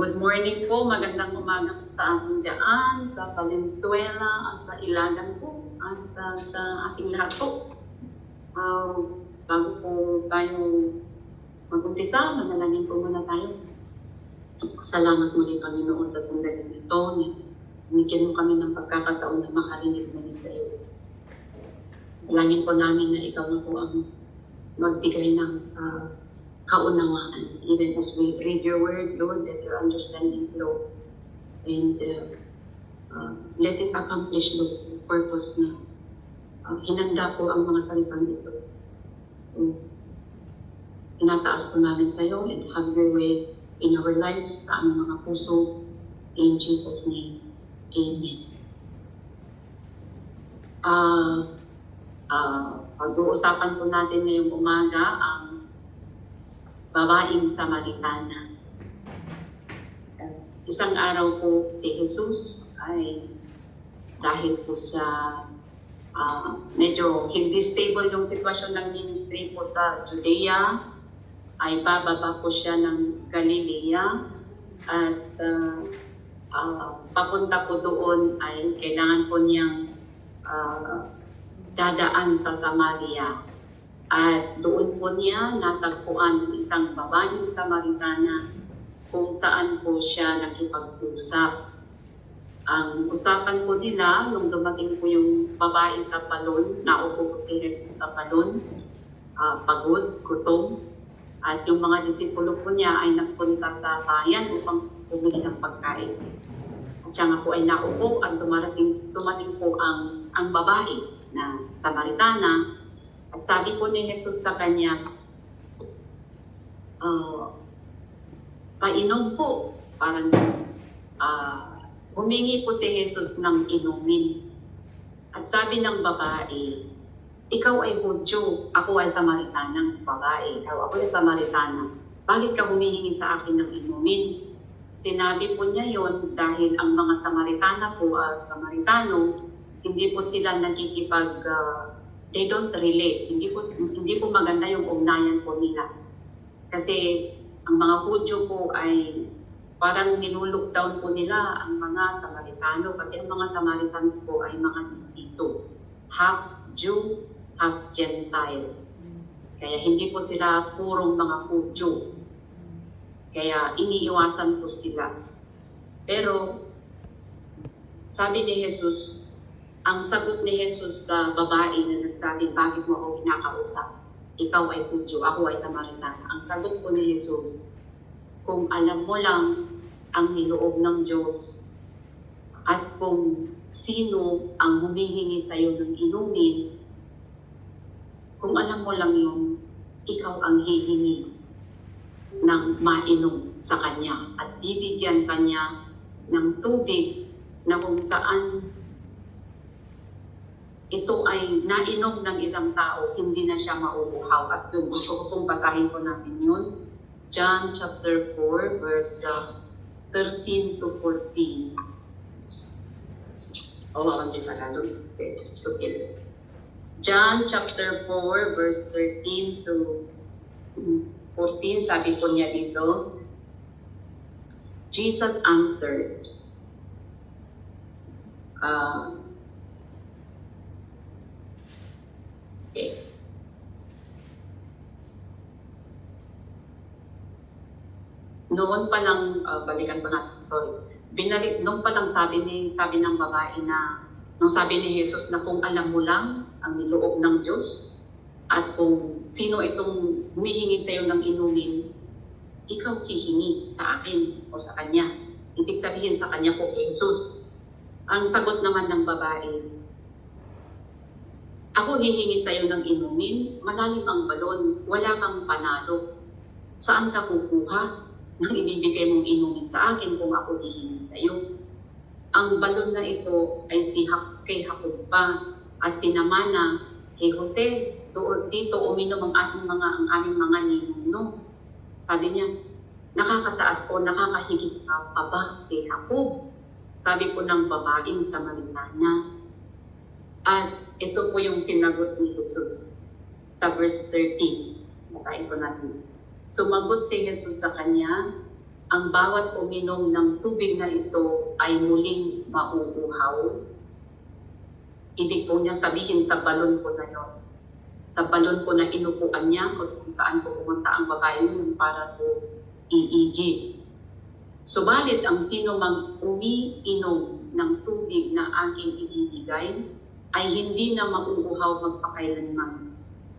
Good morning po, magandang umaga po sa ating dyan, sa Valenzuela at sa Ilagan po, at sa ating lahat po. Bago po tayo mag-umpisa, manalangin po muna tayo. Salamat muli Panginoon sa sandali nito. Binigyan mo kami ng pagkakataon na makarinig muli sa iyo. Dalangin po namin na ikaw na po ang magbigay ng kaunawaan, even as we read your word, Lord, let your understanding flow. And let it accomplish, Lord, the purpose na hinanda po ang mga salitang ito. Tinataas po namin sa iyo and have your way in our lives, sa aming mga puso. In Jesus' name, Amen. Pag-uusapan po natin ngayong umaga ang babaeng Samaritana. Isang araw po si Jesus ay dahil po sa medyo hindi stable yung sitwasyon ng ministry po sa Judea, ay bababa po siya ng Galilea at papunta po doon ay kailangan po niyang dadaan sa Samaria. At doon po niya natagpuan ng isang babaeng Samaritana kung saan po siya nakipag-usap. Ang usapan po nila, nung dumating po yung babae sa palon, naupo po si Jesus sa palon, pagod, gutom, at yung mga disipulo po niya ay nagpunta sa bayan upang bumili ng pagkain. At siya nga po ay naupo at dumating po ang babae na Samaritana. At sabi po ni Jesus sa kanya, painom po. Parang humingi po si Jesus ng inumin. At sabi ng babae, ikaw ay Hudyo, ako ay Samaritanang babae. Ako ay Samaritana. Bakit ka humihingi sa akin ng inumin? Sinabi po niya yon dahil ang mga Samaritana po, Samaritano, hindi po sila nagkikipag they don't relate. Hindi po maganda yung ugnayan po nila. Kasi ang mga Hudyo po ay parang nilulook down po nila ang mga Samaritano kasi ang mga Samaritans po ay mga mestizo. Half Jew, half Gentile. Kaya hindi po sila purong mga Hudyo. Kaya iniiwasan po sila. Pero sabi ni Jesus, ang sagot ni Jesus sa babae na nagsabi, bakit mo ako kinakausap? Ikaw ay Hudyo, ako ay Samaritana. Ang sagot po ni Jesus, kung alam mo lang ang niloob ng Diyos at kung sino ang humihingi sa iyo ng inumin, kung alam mo lang yun, ikaw ang hihingi ng mainom sa kanya at bibigyan kanya ng tubig na kung saan ito ay nainom ng isang tao, hindi na siya mauuhaw. At yung gusto ko pong basahin po natin yun. John chapter 4, verse 13 to 14. Hindi pala doon. Okay. John chapter 4, verse 13 to 14, sabi po niya dito, Jesus answered, okay. Noon pa lang, balikan pa natin, sorry. Noon pa lang sabi ng babae na, nung sabi ni Jesus na kung alam mo lang ang niloob ng Diyos at kung sino itong humihingi sa iyo ng inumin, ikaw hihingi sa akin o sa kanya. Ibig sabihin sa kanya po, Jesus. Ang sagot naman ng babae, ako hihingi sa iyo ng inumin, malalim ang balon, wala kang panalo. Saan ka kukuha ng ibibigay mong inumin sa akin kung ako hihingi sa iyo? Ang balon na ito ay kay Jacob pa at pinamana kay Jose. Dito uminom ang aming mga ninuno. Sabi niya, nakakataas po, nakakahigit pa ba kay Jacob? Sabi po ng babaeng Samaritana. At ito po yung sinagot ni Jesus sa verse 13. Basahin ko natin. Sumagot si Jesus sa kanya, ang bawat uminom ng tubig na ito ay muling mauuhaw. Ibig po niya sabihin sa balon po na yun. Sa balon po na inupuan niya kung saan po pumunta ang babae yun para po iigib. Subalit ang sino mang umiinom ng tubig na aking ibibigay ay hindi na mauuhaw magpakailanman.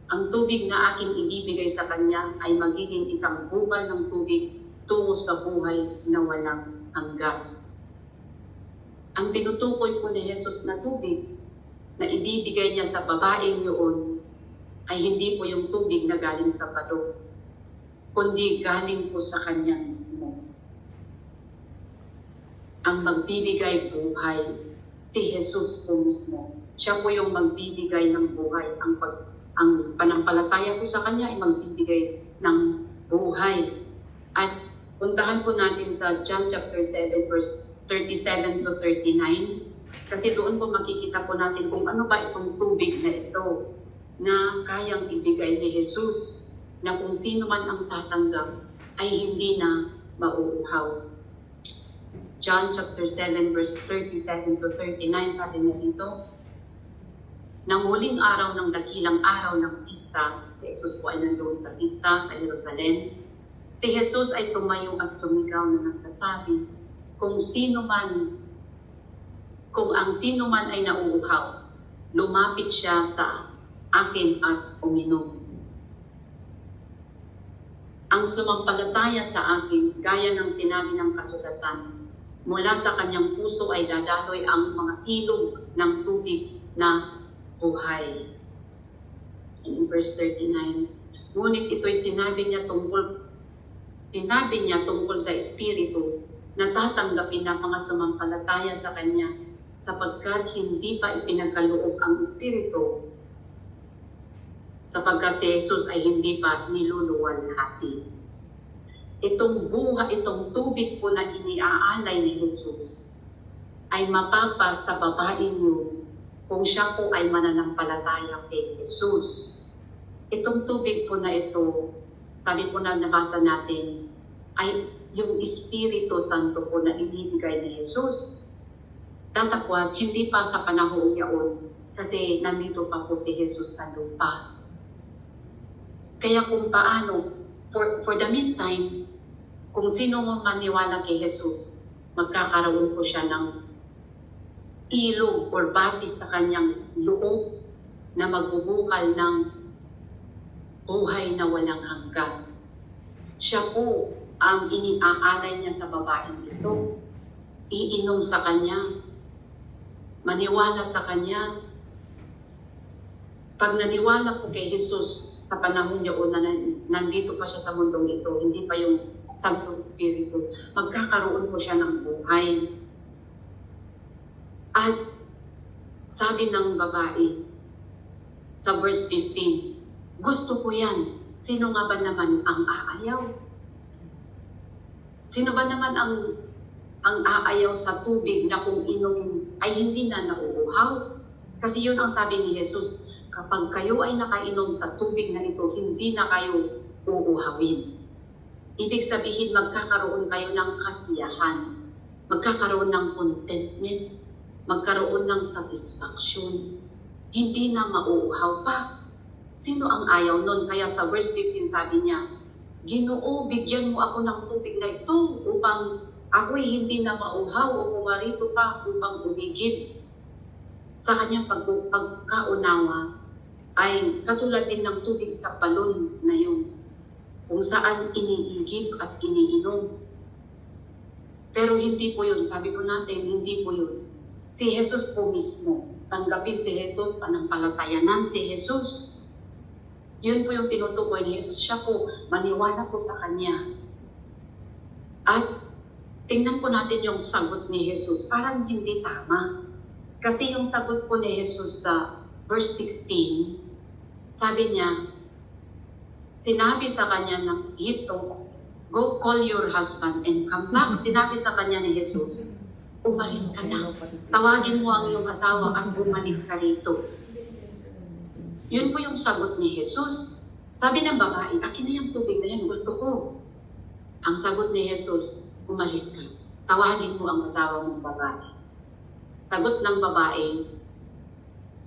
Ang tubig na aking ibibigay sa kanya ay magiging isang bukal ng tubig tungo sa buhay na walang hanggan. Ang tinutukoy po ni Jesus na tubig na ibibigay niya sa babaeng yun ay hindi po yung tubig na galing sa bato, kundi galing po sa kanya mismo. Ang magbibigay buhay, si Jesus po mismo. Siya po yung magbibigay ng buhay. Ang panampalataya po sa kanya ay magbibigay ng buhay. At puntahan po natin sa John chapter 7 verse 37 to 39. Kasi doon po makikita po natin kung ano ba itong tubig na ito na kayang ibigay ni Jesus, na kung sino man ang tatanggap ay hindi na mauuhaw. John chapter 7 verse 37 to 39, sabi niya dito, nang huling araw ng dakilang araw ng pista, si Jesus po ay nandoon sa pista sa Jerusalem, si Jesus ay tumayo at sumigaw na nagsasabi, kung ang sino man ay nauuhaw, lumapit siya sa akin at uminom. Ang sumampalataya sa akin, gaya ng sinabi ng kasulatan, mula sa kanyang puso ay dadaloy ang mga ilog ng tubig na buhay. In verse 39, ngunit ito'y sinabi niya tungkol sa Espiritu na tatanggapin ng mga sumampalataya sa kanya, sapagkat hindi pa ipinagkaloob ang Espiritu, sapagkat si Jesus ay hindi pa niluluwalhati. Itong tubig po na iniaalay ni Jesus ay mapapas sa babaeng yun kung siya po ay mananampalataya kay Jesus. Itong tubig po na ito, sabi po na nabasa natin, ay yung Espiritu Santo po na ibibigay ni Jesus. Datapwat, hindi pa sa panahon yaon kasi nandito pa po si Jesus sa lupa. Kaya kung paano, for the meantime, kung sino mang maniwala kay Jesus, magkakaroon po siya ng ilog or batis sa kanyang loob na magbubukal ng buhay na walang hanggan. Siya po ang iniaalay niya sa babaeng ito. Iinom sa kanya, maniwala sa kanya. Pag naniwala po kay Jesus sa panahon niyo na nandito pa siya sa mundong ito, hindi pa yung Santo Espiritu, magkakaroon po siya ng buhay. At sabi ng babae sa verse 15, gusto ko yan. Sino nga ba naman ang aayaw? Sino ba naman ang aayaw sa tubig na kung inom ay hindi na nauuhaw? Kasi yun ang sabi ni Jesus, kapag kayo ay nakainom sa tubig na ito, hindi na kayo uuhawin. Ibig sabihin, magkakaroon kayo ng kasiyahan, magkakaroon ng contentment, magkaroon ng satisfaction. Hindi na mauuhaw pa. Sino ang ayaw nun? Kaya sa verse 15 sabi niya, Ginoo, bigyan mo ako ng tubig na ito upang ako'y hindi na mauhaw o pumarito pa upang umigib. Sa kanyang pagkaunawa ay katulad din ng tubig sa balon na yun, kung saan iniigib at iniinom. Pero hindi po yun, sabi po natin, hindi po yun. Si Jesus po mismo, tanggapin si Jesus, panampalatayanan si Jesus. Yun po yung tinutukoy ni Jesus. Siya po, maniwala po sa Kanya. At tingnan po natin yung sagot ni Jesus. Parang hindi tama. Kasi yung sagot po ni Jesus sa verse 16, sabi niya, sinabi sa kanya ng ito, go call your husband and come back. Sinabi sa kanya ni Jesus, umalis ka na. Tawagin mo ang iyong asawa at bumalik ka rito. Yun po yung sagot ni Jesus. Sabi ng babae, akin na yung tubig na yan, gusto ko. Ang sagot ni Jesus, umalis ka. Tawagin mo ang asawa mong babae. Sagot ng babae,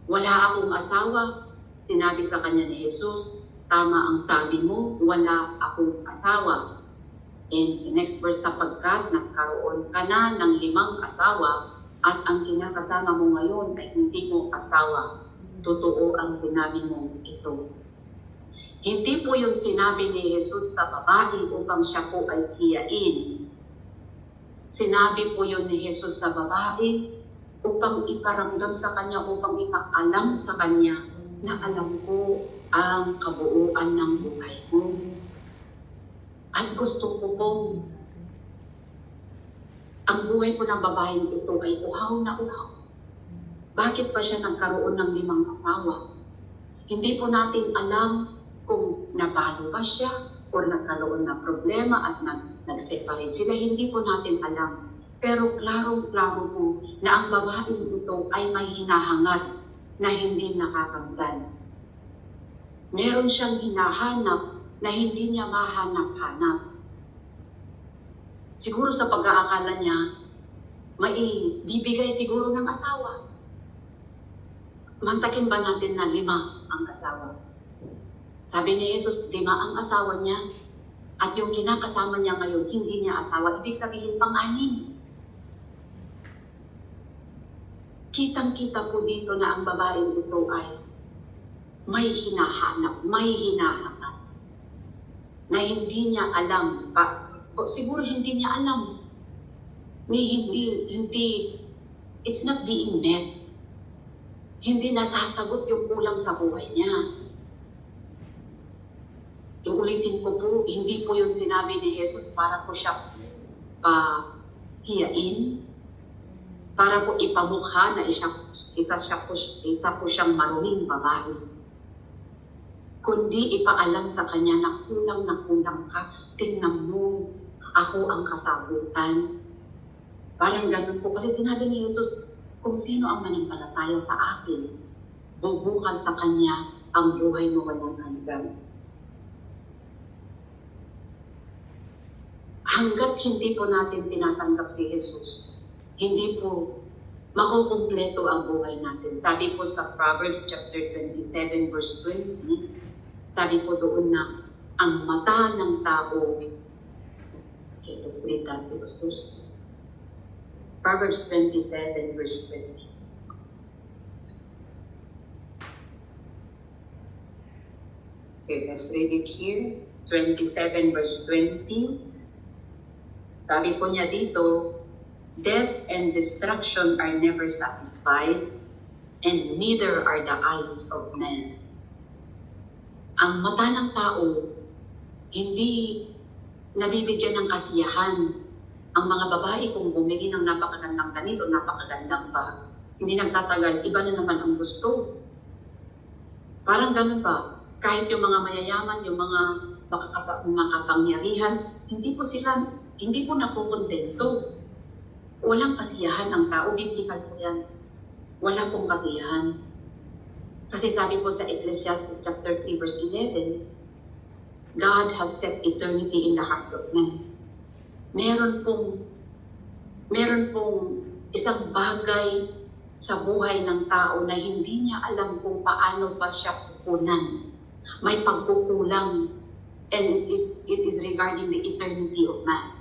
wala akong asawa. Sinabi sa kanya ni Jesus, tama ang sabi mo, wala akong asawa. And next verse, sapagkat nagkaroon ka na ng 5 asawa at ang kinakasama mo ngayon ay hindi mo asawa. Totoo ang sinabi mo ito. Hindi po yung sinabi ni Jesus sa babae upang siya po ay hiyain. Sinabi po yun ni Jesus sa babae upang iparamdam sa kanya, upang ipaalam sa kanya na alam ko ang kabuuan ng buhay mo. At gusto ko pong ang buhay po ng babaeng ito ay uhaw na uhaw. Bakit pa siya nagkaroon ng 5 asawa? Hindi po natin alam kung nabalo ba siya o nagkaroon ng problema at nag-separate sila. Hindi po natin alam. Pero klarong-klaro po na ang babaeng ito ay may hinahangad na hindi nakakanggan. Meron siyang hinahanap na hindi niya mahanap-hanap. Siguro sa pag-aakala niya, bibigay siguro ng asawa. Mantakin ba natin na 5 ang asawa? Sabi ni Jesus, 5 ang asawa niya, at yung kinakasama niya ngayon, hindi niya asawa. Ibig sabihin, 6. Kitang-kita po dito na ang babaeng ito ay may hinahanap, may hinahanap, na hindi niya alam pa. O siguro hindi niya alam. It's not being met. Hindi nasasagot yung kulang sa buhay niya. Uulitin ko po, hindi po yung sinabi ni Jesus para po siya hiyain, para po ipamukha na isa po siyang maruming babae. Kundi ipaalam sa kanya na kulang ka, tingnan mo, ako ang kasagutan. Parang ganun po. Kasi sinabi ni Jesus, kung sino ang manampalataya sa akin, bubukal sa kanya ang buhay mo walang hanggan. Hanggat hindi po natin tinatanggap si Jesus, hindi po makukumpleto ang buhay natin. Sabi po sa Proverbs chapter 27 verse 20, sabi po doon na ang mata ng tao, okay, let's read that verse. Proverbs 27 verse 20. Okay, let's read it here. 27 verse 20. Sabi po niya dito, death and destruction are never satisfied, and neither are the eyes of men. Ang mata ng tao, hindi nabibigyan ng kasiyahan. Ang mga babae kung bumili ng napakagandang ganito, napakagandang ba, hindi nagtatagal, iba na naman ang gusto. Parang ganun ba? Kahit yung mga mayayaman, yung mga makapangyarihan, hindi po nakukontento. Walang kasiyahan ang tao, biblical po yan. Wala pong kasiyahan. Kasi sabi po sa Ecclesiastes chapter 3 verse 11, God has set eternity in the hearts of men. Meron pong isang bagay sa buhay ng tao na hindi niya alam kung paano ba siya pupunan. May pagkukulang, and it is regarding the eternity of man.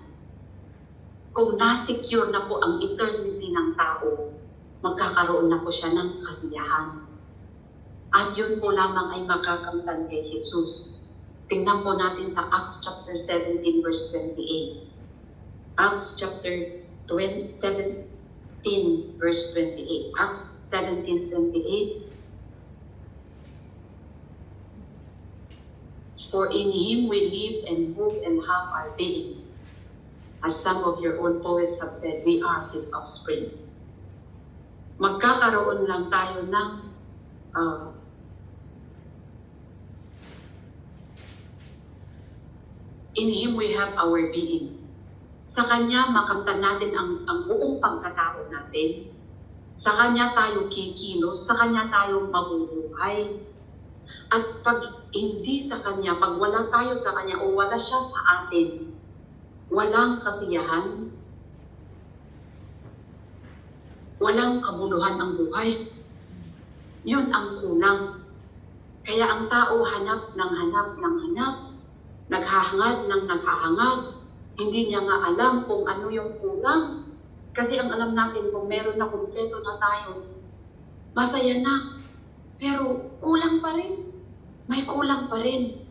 Kung nasecure na po ang eternity ng tao, magkakaroon na po siya ng kasiyahan. At yun po lamang ay makakamtan kay Jesus. Tingnan po natin sa Acts chapter 17 verse 28. Acts chapter 17 verse 28. Acts 17:28. For in Him we live and move and have our being. As some of your own poets have said, we are His offsprings. Magkakaroon lang tayo ng in Him we have our being. Sa Kanya, makamtan natin ang buong pagkatao natin. Sa Kanya tayo kikilos, sa Kanya tayo mabubuhay. At pag hindi sa Kanya, pag wala tayo sa Kanya o wala siya sa atin, walang kasiyahan, walang kabuluhan ang buhay. Yun ang kulang. Kaya ang tao hanap ng hanap ng hanap, naghahangad ng naghahangad, hindi niya nga alam kung ano yung kulang. Kasi ang alam natin, kung meron na kumpleto na tayo, masaya na. Pero kulang pa rin. May kulang pa rin.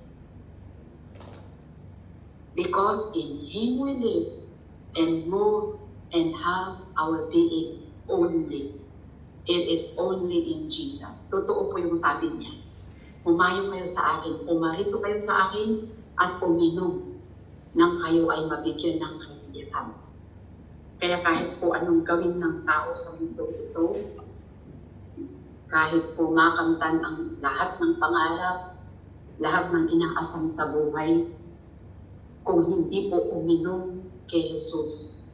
Because in Him we live and move and have our being only. It is only in Jesus. Totoo po yung sabi niya. Humayo kayo sa akin, pumarito kayo sa akin, at uminom nang kayo ay mabigyan ng kasiyahan. Kaya kahit po anong gawin ng tao sa mundo ito, kahit po makamtan ang lahat ng pangarap, lahat ng inaasam sa buhay, kung hindi po uminom kay Jesus,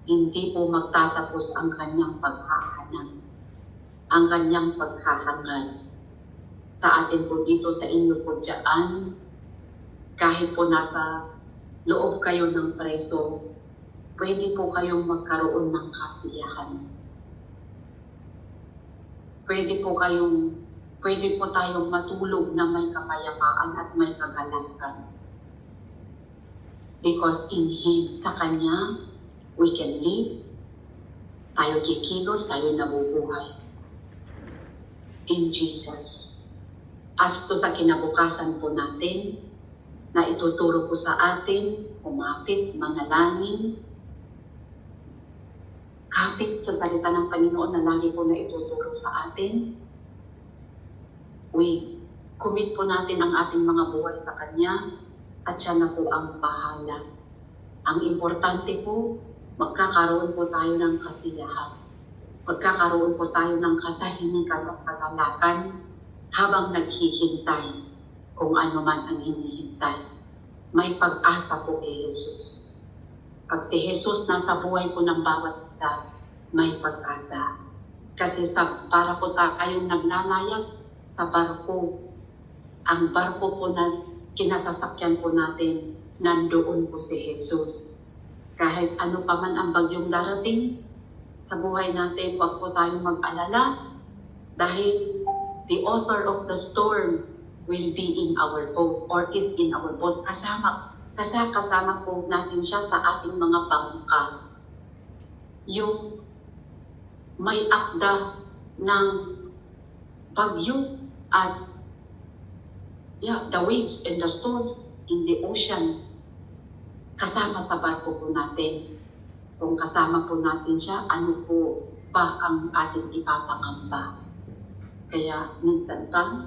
hindi po magtatapos ang kanyang paghahanap, ang kanyang paghahangad. Sa atin po dito, sa inyo po dyan, kahit po nasa loob kayo ng preso, pwede po kayong magkaroon ng kasiyahan. Pwede po tayong matulog na may kapayapaan at may kagalakan. Because in Him, sa Kanya, we can live, tayo kikilos, tayo nabubuhay. In Jesus. As to sa kinabukasan po natin, na ituturo po sa atin, kumapit, manalangin, kapit sa salita ng Panginoon na lagi po na ituturo sa atin. We commit po natin ang ating mga buhay sa Kanya at Siya na po ang bahala. Ang importante po, magkakaroon po tayo ng kasiyahan. Magkakaroon po tayo ng katahimikan at kagalakan habang naghihintay kung ano man ang hinihintay. May pag-asa po kay Jesus. Pag si Jesus nasa buhay po ng bawat isa, may pag-asa. Kasi para po tayong naglalayag sa barko, ang barko po na kinasasakyan po natin, nandoon po si Jesus. Kahit ano pa man ang bagyong darating sa buhay natin, huwag po tayong mag-alala dahil the author of the storm will be in our boat or is in our boat. Kasama po natin siya sa ating mga bangka. Yung may akda ng bagyo at the waves and the storms in the ocean, kasama sa barko po natin. Kung kasama po natin siya, ano po ba ang ating ipapangamba? Kaya minsan pa,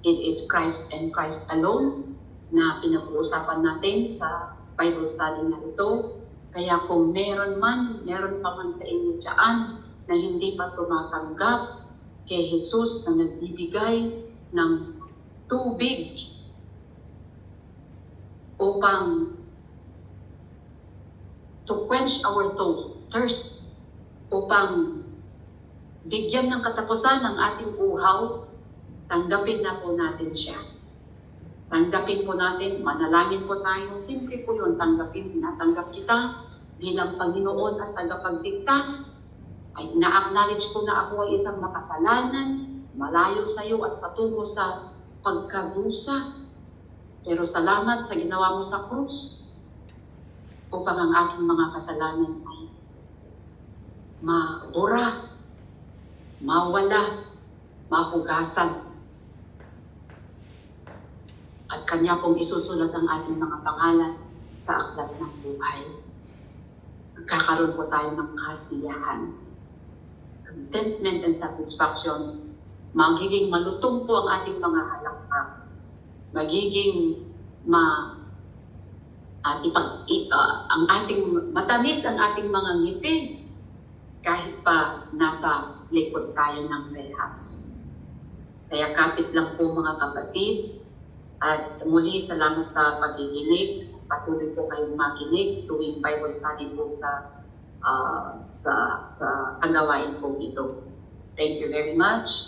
it is Christ and Christ alone na pinag-uusapan natin sa Bible study na ito. Kaya kung meron pa man sa inyo dyan na hindi pa tumatanggap kay Jesus na nagbibigay ng tubig upang to quench our thirst, upang bigyan ng katapusan ng ating uhaw, tanggapin na po natin siya. Tanggapin po natin, manalangin po tayo. Simple po yun, natanggap kita bilang Panginoon at tagapagligtas. Ay na-acknowledge ko na ako ay isang makasalanan, malayo sa iyo at patungo sa pagkadusa. Pero salamat sa ginawa mo sa krus upang ang aking mga kasalanan ay mabura, mawala, mahugasan. At Kanya pong isusulat ang ating mga pangalan sa aklat ng buhay. Magkakaroon po tayo ng kasiyahan, contentment and satisfaction. Magiging malutong po ang ating mga halakpak. Magiging ang ating matamis ang ating mga ngiti kahit pa nasa likod tayo ng rehas. Kaya kapit lang po mga kapatid, at muli salamat sa pakikinig. Patuloy po kayong makinig tuwing Bible study po sa gawain po ito. Thank you very much.